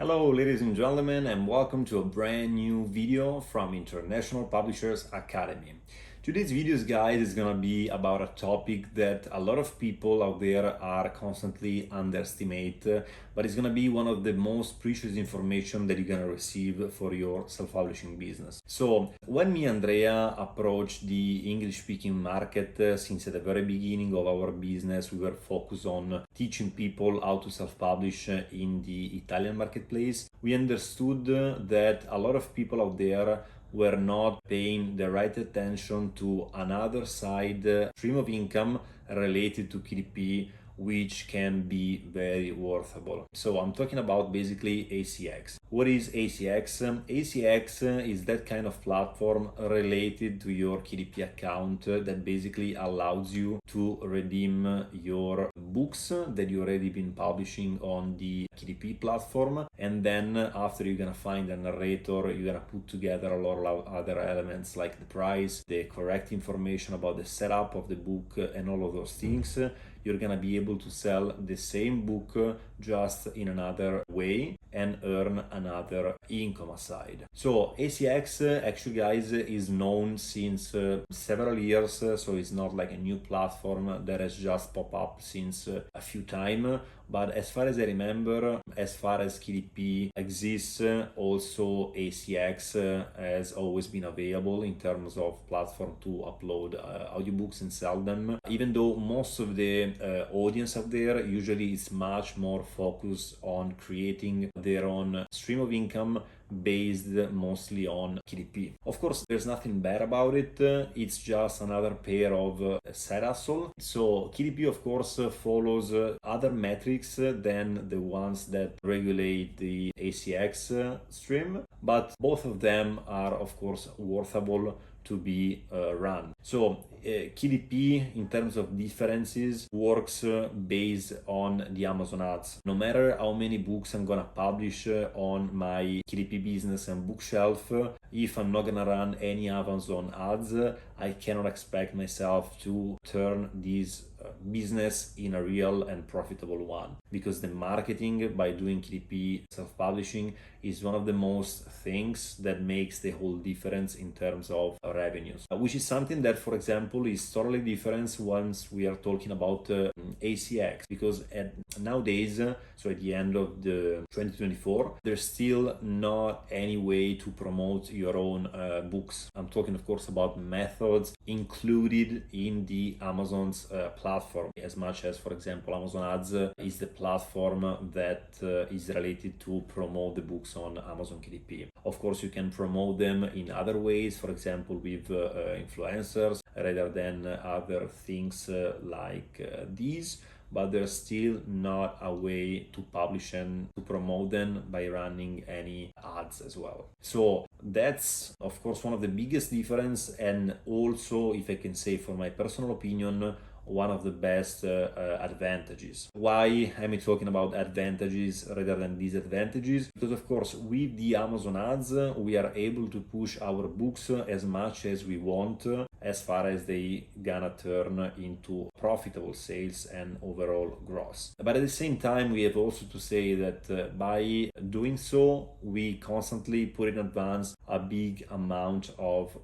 Hello ladies and gentlemen, and welcome to a brand new video from International Publishers Academy. Today's videos, guys, is gonna be about a topic that a lot of people out there are constantly underestimate, but it's gonna be one of the most precious information that you're gonna receive for your self-publishing business. So when me and Andrea approached the English-speaking market, since at the very beginning of our business, we were focused on teaching people how to self-publish in the Italian marketplace. We understood that a lot of people out there were not paying the right attention to another side stream of income related to KDP, which can be very worthwhile. So I'm talking about basically ACX. What is ACX? ACX is that kind of platform related to your KDP account that basically allows you to redeem your books that you already been publishing on the KDP platform, and then after you're gonna find a narrator, you're gonna put together a lot of other elements like the price, the correct information about the setup of the book, and all of those things. You're gonna be able to sell the same book just in another way and earn another income aside. So ACX actually, guys, is known since several years, so it's not like a new platform that has just popped up since a few times. But as far as I remember, as far as KDP exists, also ACX has always been available in terms of platform to upload audiobooks and sell them. Even though most of the audience out there usually is much more focused on creating their own stream of income based mostly on KDP. Of course, there's nothing bad about it. It's just another pair of side hustle. So KDP, of course, follows other metrics than the ones that regulate the ACX stream, but both of them are, of course, worthwhile to be run. So KDP, in terms of differences, works based on the Amazon ads. No matter how many books I'm gonna publish on my KDP business and bookshelf, if I'm not gonna run any Amazon ads, I cannot expect myself to turn this business in a real and profitable one, because the marketing by doing KDP self-publishing is one of the most things that makes the whole difference in terms of revenues, which is something that, for example, is totally different once we are talking about ACX, because nowadays, so at the end of the 2024, there's still not any way to promote your own books. I'm talking, of course, about methods included in the Amazon's platform, as much as, for example, Amazon Ads is the platform that is related to promote the books on Amazon KDP. Of course, you can promote them in other ways, for example, with influencers, rather than other things like these, but there's still not a way to publish and to promote them by running any ads as well. So that's, of course, one of the biggest difference, and also, if I can say for my personal opinion, one of the best advantages. Why am I talking about advantages rather than disadvantages? Because, of course, with the Amazon ads, we are able to push our books as much as we want, as far as they gonna turn into profitable sales and overall gross. But at the same time, we have also to say that by doing so, we constantly put in advance a big amount of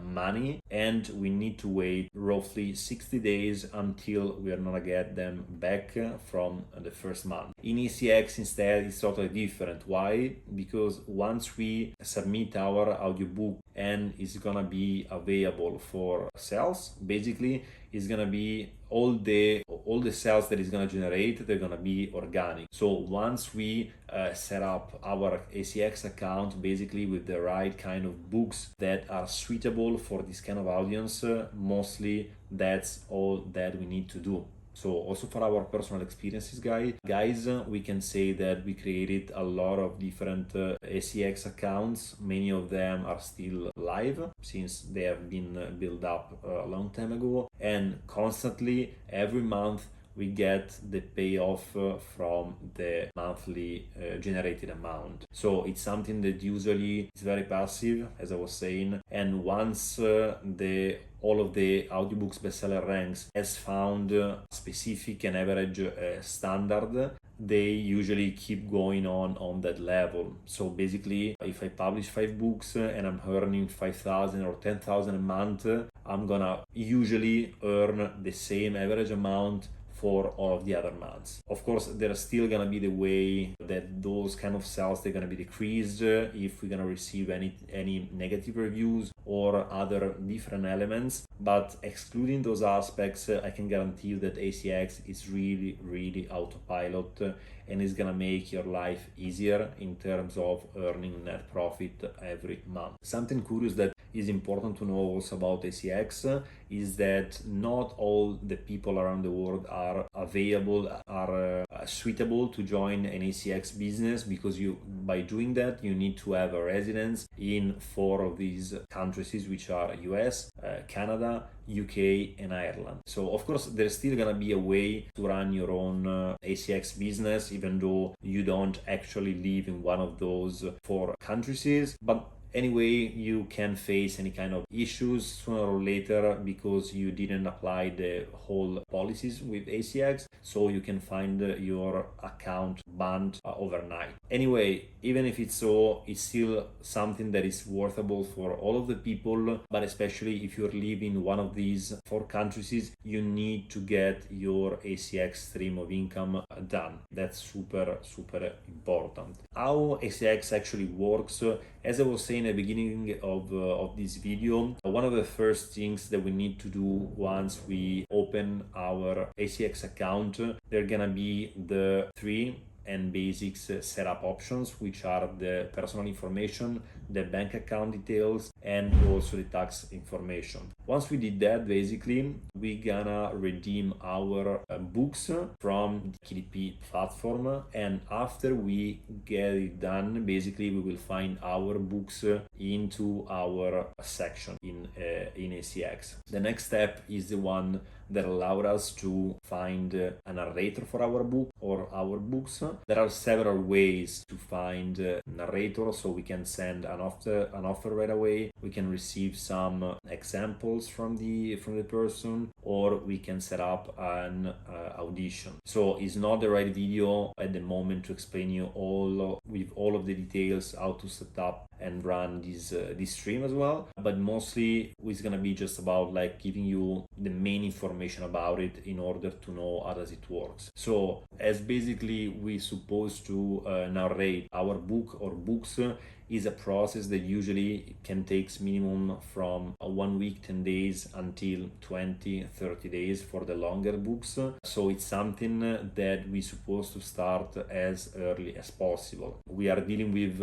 money, and we need to wait roughly 60 days until we are gonna get them back from the first month. In ACX, instead, it's totally different. Why? Because once we submit our audiobook and it's gonna be available for sales, basically it's gonna be all the sales that is gonna generate, they're gonna be organic. So once we set up our ACX account basically with the right kind of books that are suitable for this kind of audience, mostly that's all that we need to do. So also for our personal experiences, guys, we can say that we created a lot of different ACX accounts. Many of them are still live since they have been built up a long time ago, and constantly every month we get the payoff from the monthly generated amount. So it's something that usually is very passive, as I was saying, and once all of the audiobooks bestseller ranks has found specific and average standard, they usually keep going on that level. So basically, if I publish 5 books and I'm earning 5,000 or 10,000 a month, I'm gonna usually earn the same average amount for all of the other months. Of course, there's still gonna be the way that those kind of sales, they're gonna be decreased if we're gonna receive any negative reviews or other different elements. But excluding those aspects, I can guarantee you that ACX is really autopilot and is gonna make your life easier in terms of earning net profit every month. Something curious that is important to know also about ACX is that not all the people around the world are suitable to join an ACX business, because by doing that you need to have a residence in 4 of these countries, which are US, Canada, UK and Ireland. So of course there's still gonna be a way to run your own ACX business even though you don't actually live in one of those 4 countries, but anyway, you can face any kind of issues sooner or later because you didn't apply the whole policies with ACX, so you can find your account banned overnight. Anyway, even if it's so, it's still something that is worthwhile for all of the people, but especially if you're living in one of these 4 countries, you need to get your ACX stream of income done. That's super important. How ACX actually works, as I was saying at the beginning of this video, one of the first things that we need to do once we open our ACX account, they're gonna be the 3 and basics setup options, which are the personal information, the bank account details, and also the tax information. Once we did that, basically we're gonna redeem our books from the KDP platform, and after we get it done, basically we will find our books into our section in ACX. The next step is the one that allowed us to find a narrator for our book or our books. There are several ways to find a narrator, so we can send an offer right away, we can receive some examples from the person, or we can set up an audition. So it's not the right video at the moment to explain you all of the details how to set up and run this stream as well, but mostly it's gonna be just about like giving you the main information about it in order to know how does it works. So as basically we supposed to narrate our book or books, is a process that usually can take minimum from 1 week, 10 days until 20-30 days for the longer books. So it's something that we're supposed to start as early as possible. We are dealing with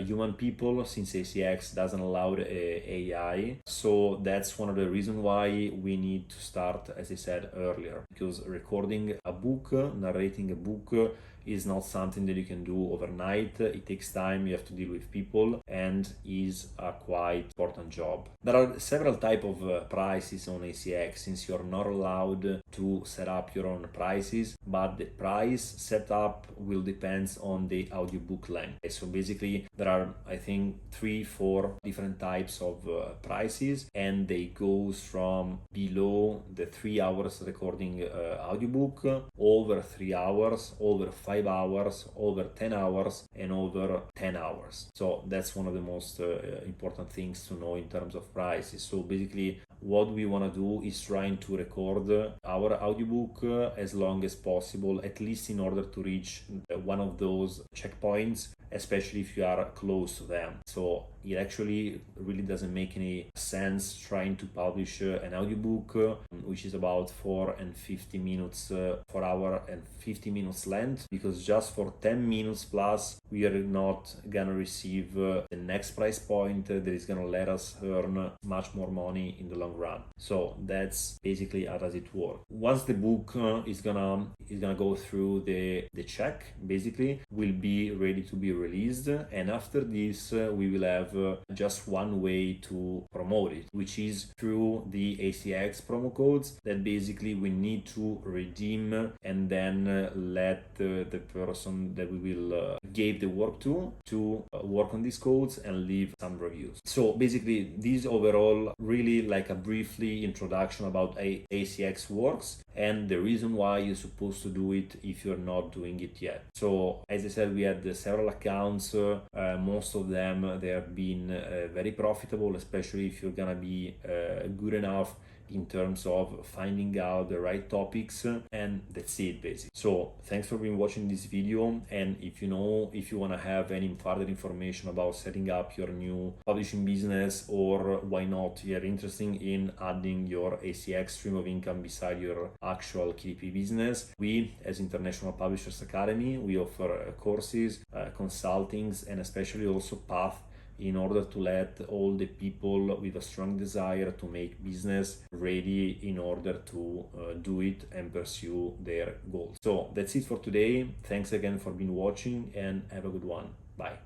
human people since ACX doesn't allow AI. So that's one of the reasons why we need to start, as I said earlier, because recording a book, narrating a book is not something that you can do overnight. It takes time, you have to deal with people, and is a quite important job. There are several types of prices on ACX, since you're not allowed to set up your own prices, but the price setup will depend on the audiobook length. So basically there are, I think, 3-4 different types of prices, and they goes from below the 3 hours recording audiobook, over 3 hours, over 5 hours, over 10 hours, and over 10 hours. So that's one of the most important things to know in terms of prices. So basically what we want to do is trying to record our audiobook as long as possible, at least in order to reach one of those checkpoints, especially if you are close to them. So it actually really doesn't make any sense trying to publish an audiobook which is about 4 hour and 50 minutes length, because just for 10 minutes plus we are not gonna receive the next price point that is gonna let us earn much more money in the long run. So that's basically how does it work. Once the book is gonna go through the check, basically will be ready to be released, and after this we will have just one way to promote it, which is through the ACX promo codes that basically we need to redeem, and then let the person that we will give the work to work on these codes and leave some reviews. So basically this overall really like a briefly introduction about ACX works and the reason why you're supposed to do it if you're not doing it yet. So as I said, we had several accounts. Most of them, they have been very profitable, especially if you're gonna be good enough in terms of finding out the right topics, and that's it basically. So thanks for being watching this video, and if you want to have any further information about setting up your new publishing business, or why not you're interested in adding your ACX stream of income beside your actual KDP business, we as International Publishers Academy, we offer courses, consultings, and especially also path in order to let all the people with a strong desire to make business ready in order to do it and pursue their goals. So that's it for today. Thanks again for being watching, and have a good one. Bye.